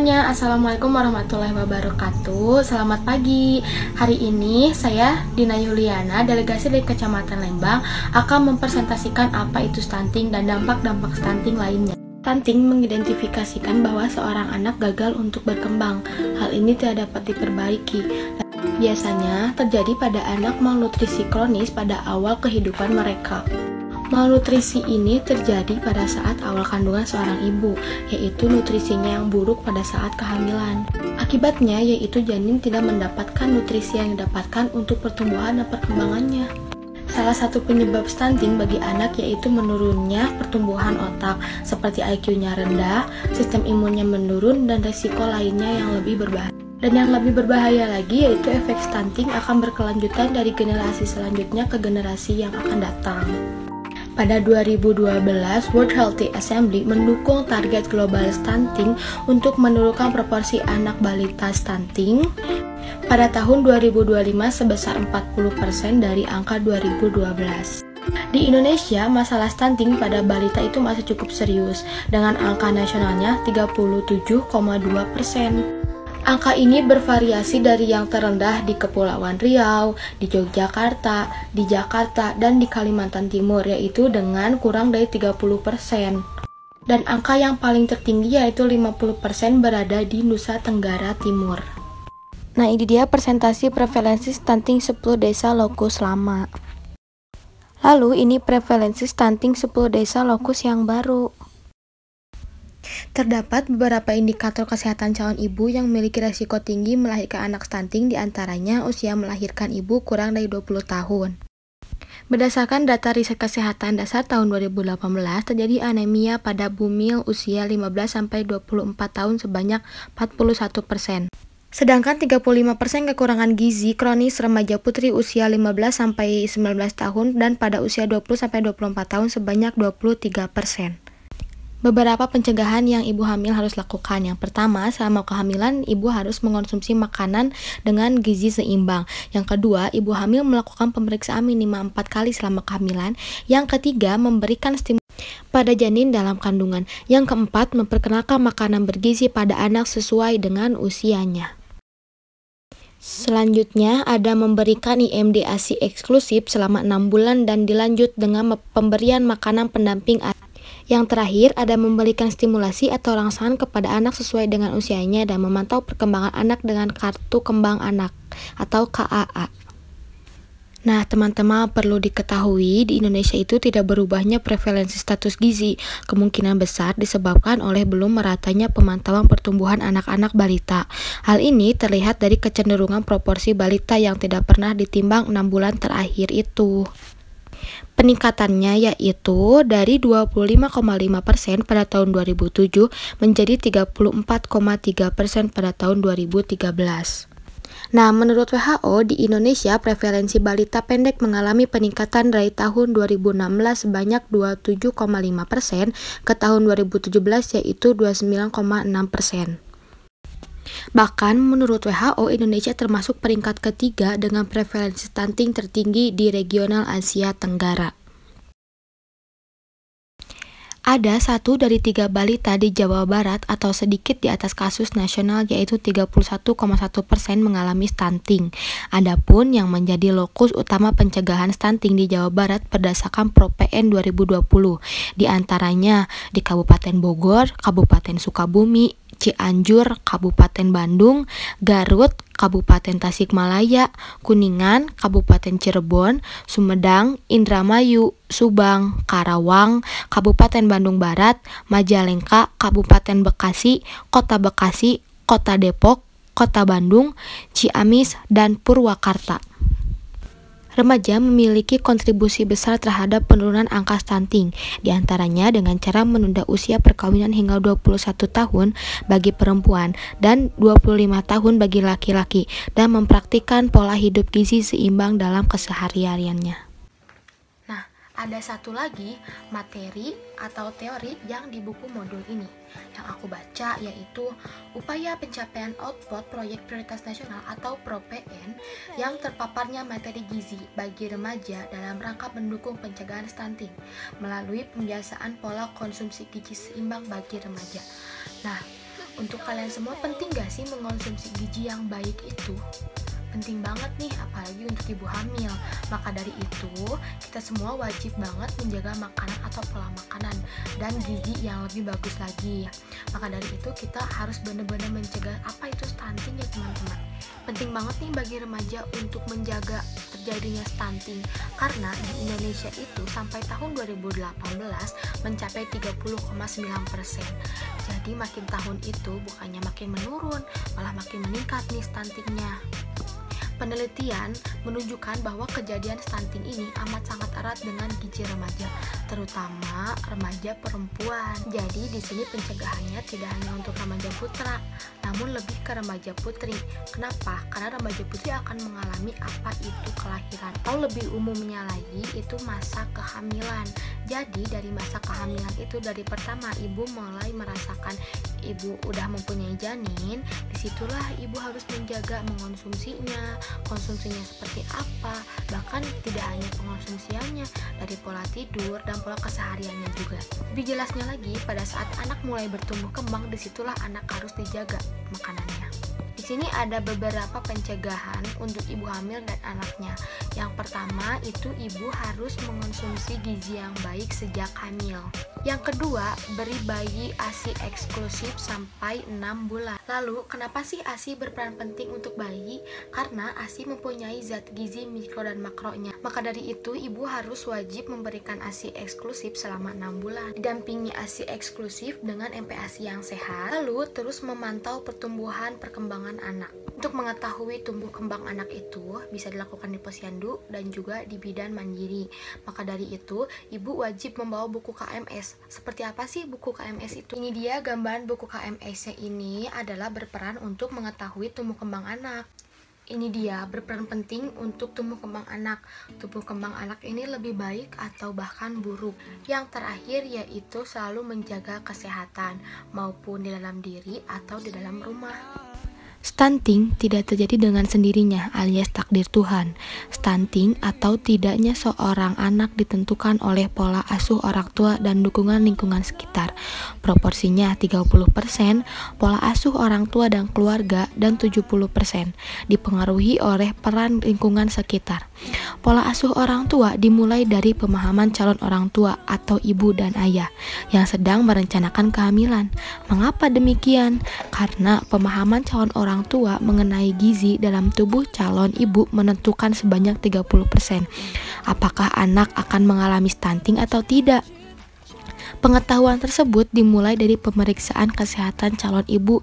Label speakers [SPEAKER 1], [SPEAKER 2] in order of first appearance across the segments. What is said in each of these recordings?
[SPEAKER 1] semuanya, Assalamualaikum warahmatullahi wabarakatuh. Selamat pagi. Hari ini saya Dina Yuliana, delegasi dari Kecamatan Lembang, akan mempresentasikan apa itu stunting dan dampak-dampak stunting lainnya. Stunting mengidentifikasikan bahwa seorang anak gagal untuk berkembang. Hal ini tidak dapat diperbaiki. Biasanya terjadi pada anak malnutrisi kronis pada awal kehidupan mereka. Malnutrisi ini terjadi pada saat awal kandungan seorang ibu, yaitu nutrisinya yang buruk pada saat kehamilan. Akibatnya yaitu janin tidak mendapatkan nutrisi yang didapatkan untuk pertumbuhan dan perkembangannya. Salah satu penyebab stunting bagi anak yaitu menurunnya pertumbuhan otak, seperti IQ-nya rendah, sistem imunnya menurun, dan resiko lainnya yang lebih berbahaya. Dan yang lebih berbahaya lagi yaitu efek stunting akan berkelanjutan dari generasi selanjutnya ke generasi yang akan datang. Pada 2012, World Health Assembly mendukung target global stunting untuk menurunkan proporsi anak balita stunting pada tahun 2025 sebesar 40% dari angka 2012. Di Indonesia, masalah stunting pada balita itu masih cukup serius, dengan angka nasionalnya 37,2%. Angka ini bervariasi dari yang terendah di Kepulauan Riau, di Yogyakarta, di Jakarta, dan di Kalimantan Timur, yaitu dengan kurang dari 30%. Dan angka yang paling tertinggi yaitu 50% berada di Nusa Tenggara Timur. Nah, ini dia presentasi prevalensi stunting 10 desa lokus lama. Lalu, ini prevalensi stunting 10 desa lokus yang baru. Terdapat beberapa indikator kesehatan calon ibu yang memiliki resiko tinggi melahirkan anak stunting, diantaranya usia melahirkan ibu kurang dari 20 tahun. Berdasarkan data riset kesehatan dasar tahun 2018, terjadi anemia pada bumil usia 15-24 tahun sebanyak 41%. Sedangkan 35% kekurangan gizi kronis remaja putri usia 15-19 tahun dan pada usia 20-24 tahun sebanyak 23%. Beberapa pencegahan yang ibu hamil harus lakukan. Yang pertama, selama kehamilan, ibu harus mengonsumsi makanan dengan gizi seimbang. Yang kedua, ibu hamil melakukan pemeriksaan minimal 4 kali selama kehamilan. Yang ketiga, memberikan stimulasi pada janin dalam kandungan. Yang keempat, memperkenalkan makanan bergizi pada anak sesuai dengan usianya. Selanjutnya, ada memberikan IMD ASI eksklusif selama 6 bulan dan dilanjut dengan pemberian makanan pendamping. Yang terakhir, ada memberikan stimulasi atau rangsangan kepada anak sesuai dengan usianya dan memantau perkembangan anak dengan kartu kembang anak atau KAA. Nah, teman-teman perlu diketahui di Indonesia itu tidak berubahnya prevalensi status gizi, kemungkinan besar disebabkan oleh belum meratanya pemantauan pertumbuhan anak-anak balita. Hal ini terlihat dari kecenderungan proporsi balita yang tidak pernah ditimbang 6 bulan terakhir itu. Peningkatannya yaitu dari 25,5% pada tahun 2007 menjadi 34,3% pada tahun 2013. Nah, menurut WHO, di Indonesia prevalensi balita pendek mengalami peningkatan dari tahun 2016 sebanyak 27,5% ke tahun 2017 yaitu 29,6%. Bahkan menurut WHO, Indonesia termasuk peringkat ketiga dengan prevalensi stunting tertinggi di regional Asia Tenggara. Ada 1 dari 3 balita di Jawa Barat atau sedikit di atas kasus nasional yaitu 31,1% mengalami stunting. Adapun yang menjadi lokus utama pencegahan stunting di Jawa Barat berdasarkan ProPN 2020, di antaranya di Kabupaten Bogor, Kabupaten Sukabumi, Cianjur, Kabupaten Bandung, Garut, Kabupaten Tasikmalaya, Kuningan, Kabupaten Cirebon, Sumedang, Indramayu, Subang, Karawang, Kabupaten Bandung Barat, Majalengka, Kabupaten Bekasi, Kota Depok, Kota Bandung, Ciamis, dan Purwakarta. Remaja memiliki kontribusi besar terhadap penurunan angka stunting, diantaranya dengan cara menunda usia perkawinan hingga 21 tahun bagi perempuan dan 25 tahun bagi laki-laki, dan mempraktikkan pola hidup gizi seimbang dalam kesehariannya. Nah, ada satu lagi materi atau teori yang di buku modul ini yang aku baca, yaitu upaya pencapaian output proyek prioritas nasional atau ProPN yang terpaparnya materi gizi bagi remaja dalam rangka mendukung pencegahan stunting melalui pembiasaan pola konsumsi gizi seimbang bagi remaja. Nah, Untuk kalian semua, penting gak sih mengonsumsi gizi yang baik itu? Penting banget nih, apalagi untuk ibu hamil. Maka dari itu, kita semua wajib banget menjaga makanan atau pola makanan dan gizi yang lebih bagus lagi. Maka dari itu, kita harus benar-benar mencegah apa itu stunting ya teman-teman. Penting banget nih bagi remaja untuk menjaga terjadinya stunting, karena di Indonesia itu sampai tahun 2018 mencapai 30,9%. Jadi makin tahun itu bukannya makin menurun, malah makin meningkat nih stuntingnya. Penelitian menunjukkan bahwa kejadian stunting ini amat sangat erat dengan gizi remaja, terutama remaja perempuan. Jadi di sini pencegahannya tidak hanya untuk remaja putra, namun lebih ke remaja putri. Kenapa? Karena remaja putri akan mengalami apa itu kelahiran, atau lebih umumnya lagi itu masa kehamilan. Jadi dari masa kehamilan itu, dari pertama ibu mulai merasakan ibu udah mempunyai janin, disitulah ibu harus menjaga mengonsumsinya seperti apa, bahkan tidak hanya pengonsumsiannya, dari pola tidur dan pola kesehariannya juga. Lebih jelasnya lagi, pada saat anak mulai bertumbuh kembang, disitulah anak harus dijaga makanannya. Di sini ada beberapa pencegahan untuk ibu hamil dan anaknya. Yang pertama itu ibu harus mengonsumsi gizi yang baik sejak hamil. Yang kedua, beri bayi ASI eksklusif sampai 6 bulan. Lalu, kenapa sih ASI berperan penting untuk bayi? Karena ASI mempunyai zat gizi mikro dan makronya. Maka dari itu, ibu harus wajib memberikan ASI eksklusif selama 6 bulan. Didampingi ASI eksklusif dengan MPASI yang sehat. Lalu, terus memantau pertumbuhan perkembangan anak. Untuk mengetahui tumbuh kembang anak itu bisa dilakukan di posyandu dan juga di bidan mandiri. Maka dari itu, ibu wajib membawa buku KMS. Seperti apa sih buku KMS itu? Ini dia gambaran buku KMS-nya. Ini adalah berperan untuk mengetahui tumbuh kembang anak. Ini dia berperan penting untuk tumbuh kembang anak. Tumbuh kembang anak ini lebih baik atau bahkan buruk. Yang terakhir yaitu selalu menjaga kesehatan maupun di dalam diri atau di dalam rumah. Stunting tidak terjadi dengan sendirinya alias takdir Tuhan. Stunting atau tidaknya seorang anak ditentukan oleh pola asuh orang tua dan dukungan lingkungan sekitar. Proporsinya 30% pola asuh orang tua dan keluarga dan 70% dipengaruhi oleh peran lingkungan sekitar. Pola asuh orang tua dimulai dari pemahaman calon orang tua atau ibu dan ayah yang sedang merencanakan kehamilan. Mengapa demikian? Karena pemahaman calon orang tua mengenai gizi dalam tubuh calon ibu menentukan sebanyak 30% apakah anak akan mengalami stunting atau tidak. Pengetahuan tersebut dimulai dari pemeriksaan kesehatan calon ibu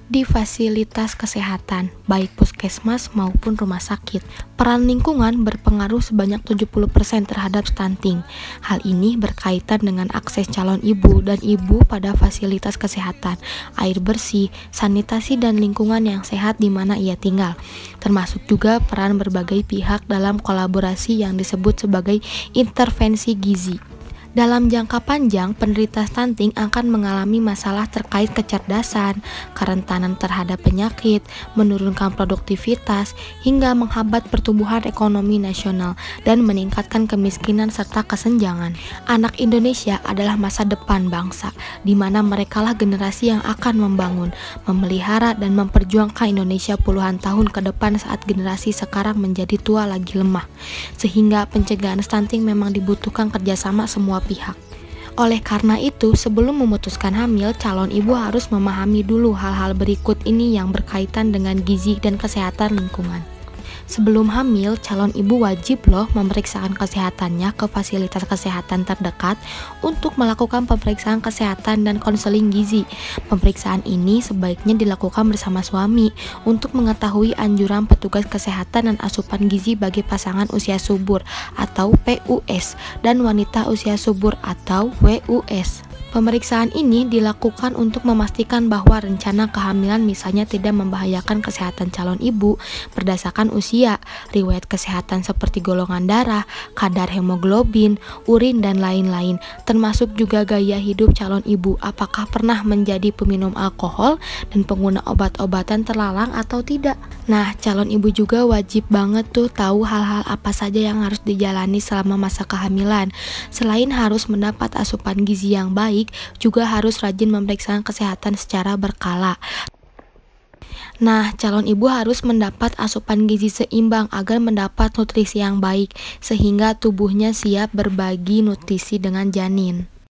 [SPEAKER 1] di fasilitas kesehatan, baik puskesmas maupun rumah sakit. Peran lingkungan berpengaruh sebanyak 70% terhadap stunting. Hal ini berkaitan dengan akses calon ibu dan ibu pada fasilitas kesehatan, air bersih, sanitasi dan lingkungan yang sehat di mana ia tinggal. Termasuk juga peran berbagai pihak dalam kolaborasi yang disebut sebagai intervensi gizi. Dalam jangka panjang, penderita stunting akan mengalami masalah terkait kecerdasan, kerentanan terhadap penyakit, menurunkan produktivitas, hingga menghambat pertumbuhan ekonomi nasional dan meningkatkan kemiskinan serta kesenjangan. Anak Indonesia adalah masa depan bangsa, di mana merekalah generasi yang akan membangun, memelihara dan memperjuangkan Indonesia puluhan tahun ke depan saat generasi sekarang menjadi tua lagi lemah. Sehingga pencegahan stunting memang dibutuhkan kerjasama semua pihak. Oleh karena itu, sebelum memutuskan hamil, calon ibu harus memahami dulu hal-hal berikut ini yang berkaitan dengan gizi dan kesehatan lingkungan. Sebelum hamil, calon ibu wajib memeriksakan kesehatannya ke fasilitas kesehatan terdekat untuk melakukan pemeriksaan kesehatan dan konseling gizi. Pemeriksaan ini sebaiknya dilakukan bersama suami untuk mengetahui anjuran petugas kesehatan dan asupan gizi bagi pasangan usia subur atau PUS dan wanita usia subur atau WUS. Pemeriksaan ini dilakukan untuk memastikan bahwa rencana kehamilan misalnya tidak membahayakan kesehatan calon ibu berdasarkan usia, riwayat kesehatan seperti golongan darah, kadar hemoglobin, urin, dan lain-lain, termasuk juga gaya hidup calon ibu, apakah pernah menjadi peminum alkohol dan pengguna obat-obatan terlarang atau tidak. Nah, calon ibu juga wajib banget tuh tahu hal-hal apa saja yang harus dijalani selama masa kehamilan. Selain harus mendapat asupan gizi yang baik, juga harus rajin memeriksa kesehatan secara berkala. Nah, calon ibu harus mendapat asupan gizi seimbang agar mendapat nutrisi yang baik, sehingga tubuhnya siap berbagi nutrisi dengan janin.